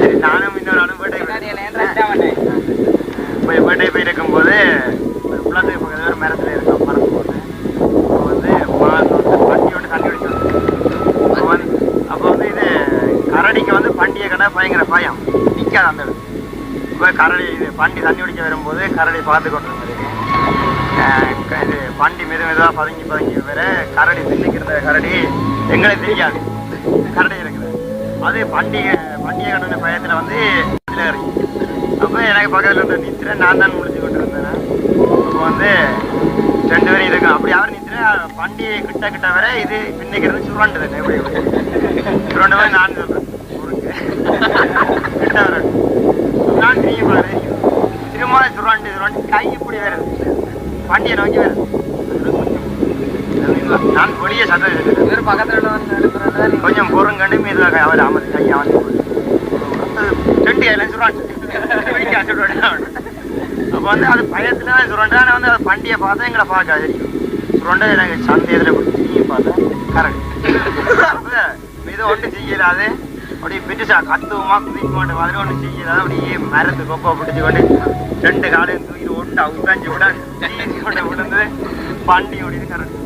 சரி நானும் இன்னொரு அனுபவத்தை போய் பேட்டை போயிருக்கும் போது குளத்துக்கு பக்கத்தில் ஒரு மரத்தில் இருக்கோம் மரத்து போட்டு அப்போ வந்து பண்டி ஒன்று தண்ணி அடிச்சு அப்போ வந்து இது கரடிக்கு வந்து பண்டிகை கடை பயங்கர பயம் நிற்காது அந்த இடத்துல. இப்போ கரடி இது பண்டி தண்ணி குடிக்க வரும்போது கரடி பார்த்து கொண்டு இது பண்டி மெதுவாக பதுங்கி வர கரடி தின்னுக்கிற கரடி எங்களுக்கு தெரியாது கரடி இருக்குது. அது பண்டிகை கடனை பயத்தில் வந்து இதில் இறங்கி அப்போ எனக்கு பக்கத்தில் இருந்த நிற்கிறேன் நான் தான் முடிச்சு கொண்டு இருந்தேன். அப்போ வந்து 2 பேரும் இருக்கும் அப்படி அவர் நிற்கிறேன் பண்டிகை கிட்ட வர இது பின்னிக்கிறது சுரண்டுது எப்படி சுரண்டு போய் நான் சொல்கிறேன் ஊருக்கு கிட்ட வர நான் திரும்பி பாரு திரும்ப சுரண்டு கை இப்படி வருது பண்டிகை நோக்கி வருது. நான் பொடிய சட்டம் பக்கத்தில் கொஞ்சம் பொருங்கண்டு மீது அவர் அமர்ந்து கை அமர்ந்து 2 கையில சுரண்டு அப்போ வந்து அது பயத்துல தான் சுரண்டா வந்து அது பண்டிகை பார்த்தா எங்களை பார்க்காது சுரண்டை எனக்கு சந்தையத்தில் பிடிச்சி பார்த்தேன் கரெக்ட் இது ஒன்றும் செய்யலாது அப்படியே பிடிச்சா கத்துவமா குதிக்க மாட்டேன் மாதிரி ஒன்றும் செய்யலாது அப்படியே மரத்து கொப்பை பிடிச்சி கொண்டு 2 காலையும் தூக்கிட்டு ஒண்டா உட்காந்து விட கொண்டு விழுந்து பண்டி ஓடிது கரெக்ட்